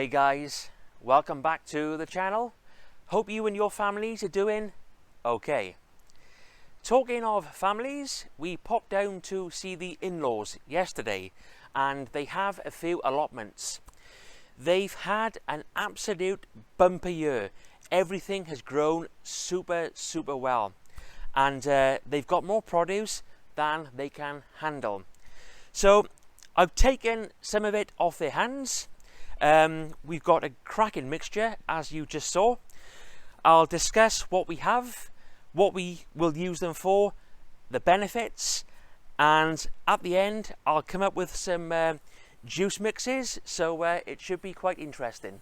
Hey guys, welcome back to the channel. Hope you and your families are doing okay. Talking of families, we popped down to see the in-laws yesterday and they have a few allotments. They've had an absolute bumper year. Everything has grown super well and they've got more produce than they can handle. So I've taken some of it off their hands. We've got a cracking mixture, as you just saw. I'll discuss what we have, what we will use them for, the benefits, and at the end I'll come up with some juice mixes, so it should be quite interesting.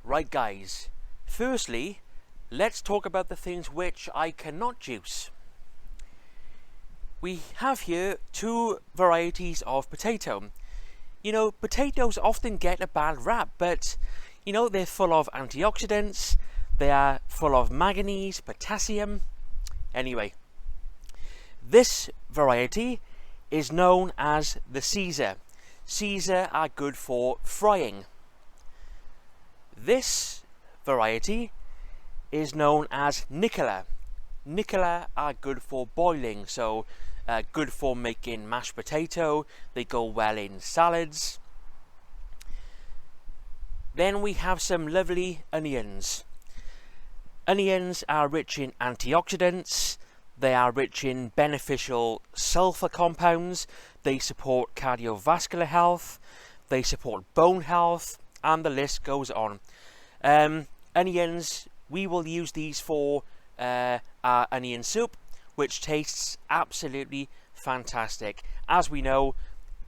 Right guys, firstly, let's talk about the things which I cannot juice. We have here two varieties of potato. You know, potatoes often get a bad rap, but you know, they're full of antioxidants, they are full of manganese, potassium. Anyway, this variety is known as the Caesar. Caesar are good for frying. This variety is known as Nicola. Nicola are good for boiling, so good for making mashed potato. They go well in salads. Then we have some lovely onions. Onions are rich in antioxidants. They are rich in beneficial sulfur compounds. They support cardiovascular health. They support bone health. And the list goes on. Onions, we will use these for our onion soup, which tastes absolutely fantastic. As we know,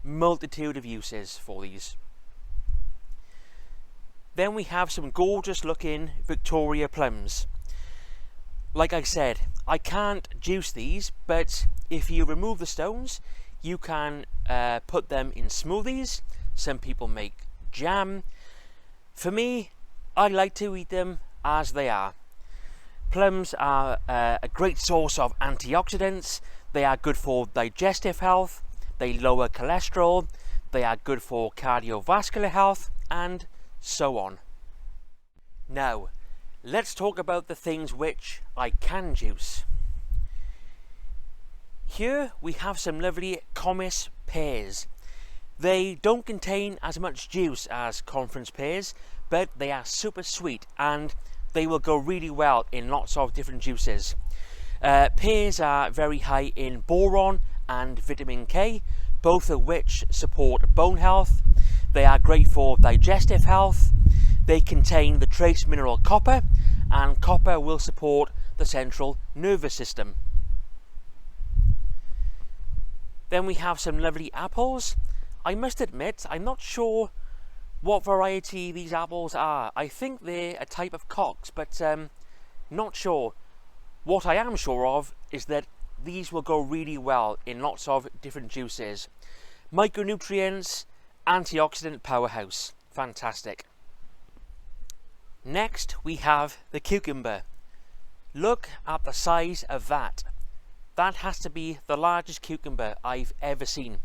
multitude of uses for these. Then we have some gorgeous looking Victoria plums. Like I said, I can't juice these, but if you remove the stones, you can put them in smoothies. Some people make jam. For me, I like to eat them as they are. Plums are a great source of antioxidants. They are good for digestive health. They lower cholesterol. They are good for cardiovascular health, and so on. Now, let's talk about the things which I can juice. Here we have some lovely Comis pears. They don't contain as much juice as conference pears, but they are super sweet and they will go really well in lots of different juices. Pears are very high in boron and vitamin K, both of which support bone health. They are great for digestive health. They contain the trace mineral copper, and copper will support the central nervous system. Then we have some lovely apples. I must admit, I'm not sure what variety these apples are. I think they're a type of Cox, but not sure. What I am sure of is that these will go really well in lots of different juices. Micronutrients, antioxidant powerhouse. Fantastic. Next we have the cucumber. Look at the size of that. That has to be the largest cucumber I've ever seen.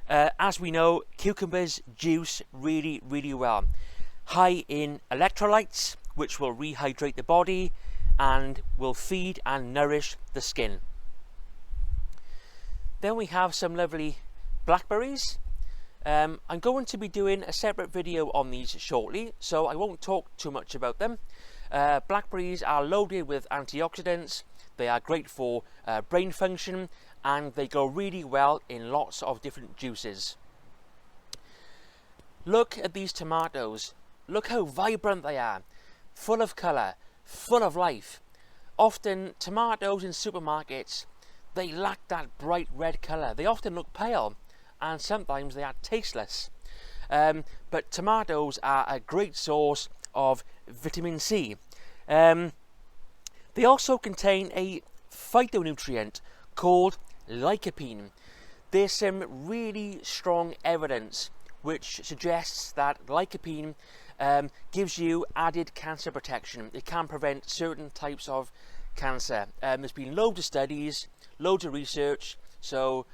As we know, cucumbers juice really well. High in electrolytes, which will rehydrate the body and will feed and nourish the skin. Then we have some lovely blackberries. I'm going to be doing a separate video on these shortly, so I won't talk too much about them. Blackberries are loaded with antioxidants. They are great for brain function, and they go really well in lots of different juices. Look at these tomatoes. Look how vibrant they are, full of colour, full of life. Often tomatoes in supermarkets, they lack that bright red colour. They often look pale, and sometimes they are tasteless. But tomatoes are a great source of vitamin C. They also contain a phytonutrient called lycopene. There's some really strong evidence which suggests that lycopene gives you added cancer protection. It can prevent certain types of cancer. There's been loads of studies, loads of research, so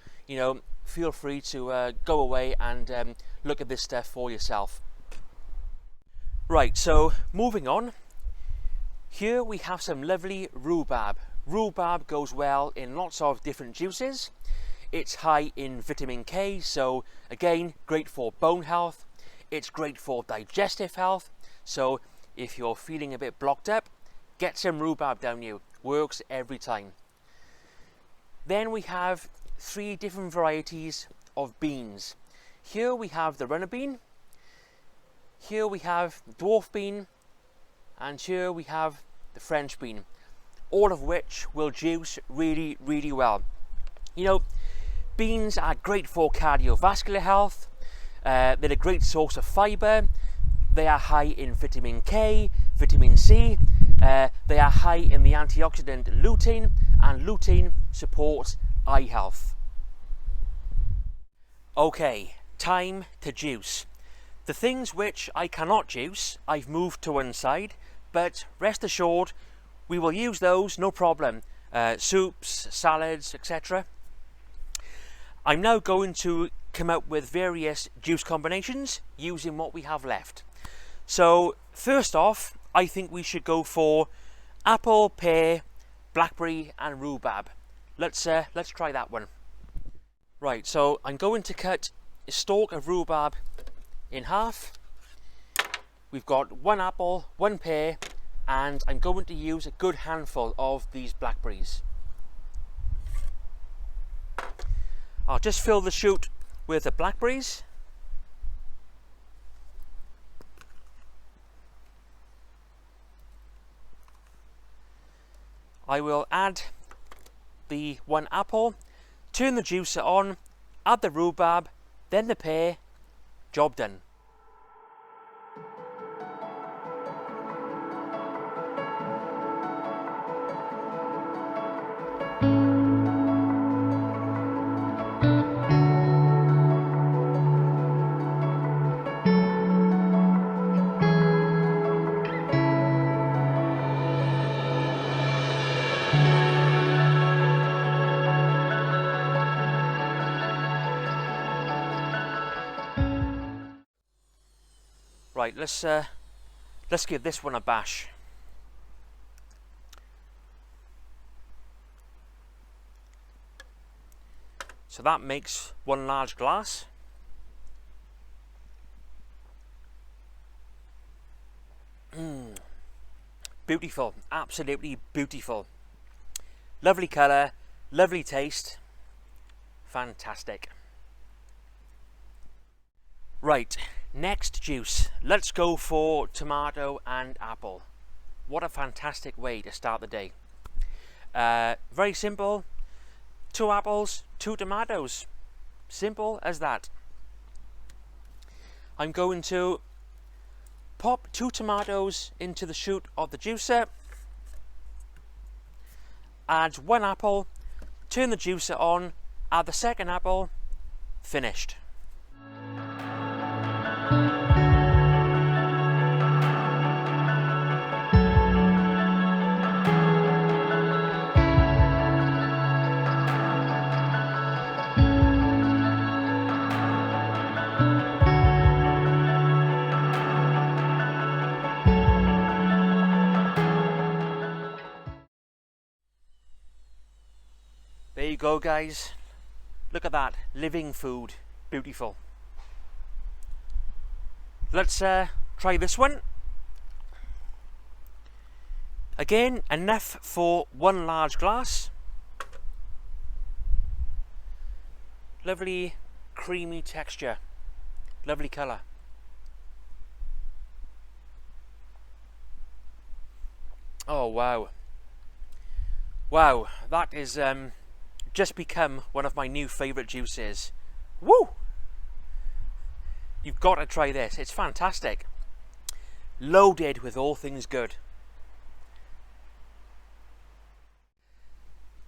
feel free to go away and look at this stuff for yourself. Right, so moving on. Here we have some lovely rhubarb. Rhubarb goes well in lots of different juices. It's high in vitamin K, so again, great for bone health. It's great for digestive health, so if you're feeling a bit blocked up, get some rhubarb down you. Works every time. Then we have 3 different varieties of beans. Here we have the runner bean, here we have the dwarf bean, and here we have the French bean, all of which will juice really, really well. Beans are great for cardiovascular health. They're a great source of fibre. They are high in vitamin K, vitamin C. They are high in the antioxidant lutein, and lutein supports eye health. Okay, time to juice. The things which I cannot juice, I've moved to one side, but rest assured, we will use those, no problem. Soups, salads, etc. I'm now going to come up with various juice combinations using what we have left. So first off, I think we should go for apple, pear, blackberry and rhubarb. Let's try that one. Right, so I'm going to cut a stalk of rhubarb in half. We've got 1 apple, 1 pear, and I'm going to use a good handful of these blackberries. I'll just fill the chute with the blackberries. I will add the 1 apple, turn the juicer on, add the rhubarb, then the pear. Job done. Right, let's give this one a bash. So that makes 1 large glass. Beautiful, absolutely beautiful. Lovely colour, lovely taste, fantastic. Right, next juice. Let's go for tomato and apple. What a fantastic way to start the day. Very simple. 2 apples, 2 tomatoes. Simple as that. I'm going to pop 2 tomatoes into the chute of the juicer. Add 1 apple, turn the juicer on, add the 2nd apple, finished. There you go, guys. Look at that, living food, beautiful. Let's try this one. Again, enough for 1 large glass. Lovely creamy texture, lovely colour. Oh wow. Wow, that is just become one of my new favourite juices. Woo! You've got to try this, it's fantastic. Loaded with all things good.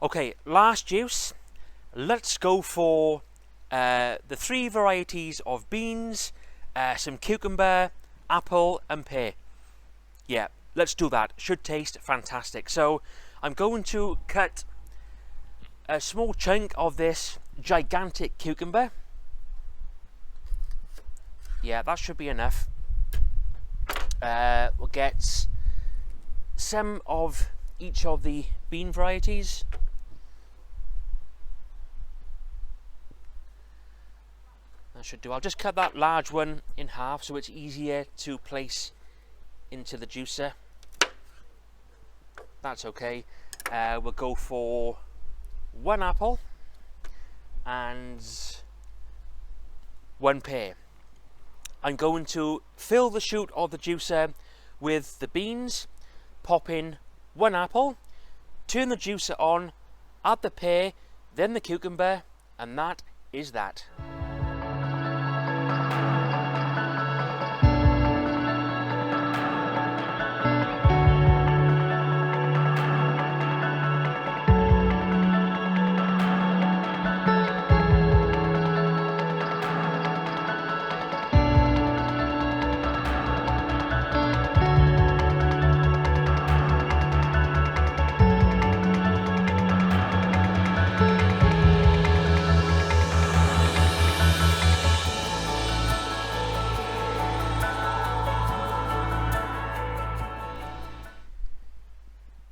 Okay, last juice. Let's go for the 3 varieties of beans, some cucumber, apple and pear. Yeah, let's do that. Should taste fantastic. So I'm going to cut a small chunk of this gigantic cucumber. Yeah, that should be enough. We'll get some of each of the bean varieties. That should do. I'll just cut that large one in half so it's easier to place into the juicer. That's okay. We'll go for 1 apple and 1 pear. I'm going to fill the chute of the juicer with the beans, pop in 1 apple, turn the juicer on, add the pear, then the cucumber, and that is that.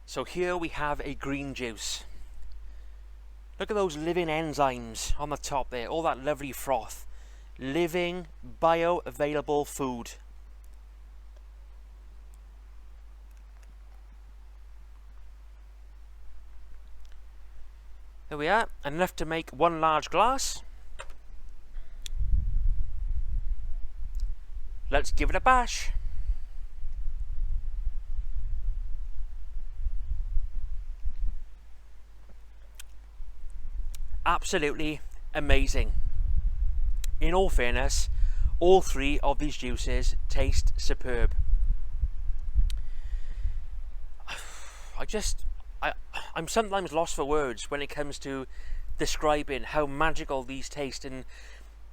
So here we have a green juice. Look at those living enzymes on the top there, all that lovely froth. Living, bioavailable food. There we are, enough to make 1 large glass. Let's give it a bash. Absolutely amazing. In all fairness, all 3 of these juices taste superb. I'm sometimes lost for words when it comes to describing how magical these taste and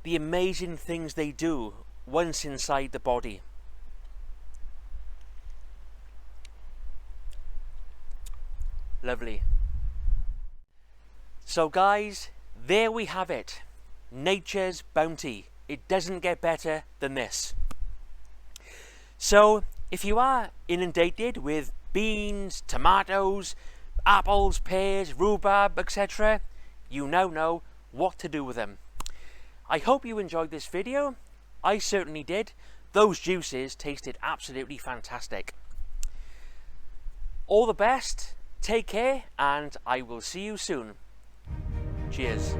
the amazing things they do once inside the body. Lovely. So guys, there we have it. Nature's bounty. It doesn't get better than this. So if you are inundated with beans, tomatoes, apples, pears, rhubarb, etc., you now know what to do with them. I hope you enjoyed this video. I certainly did. Those juices tasted absolutely fantastic. All the best, take care, and I will see you soon. Cheers.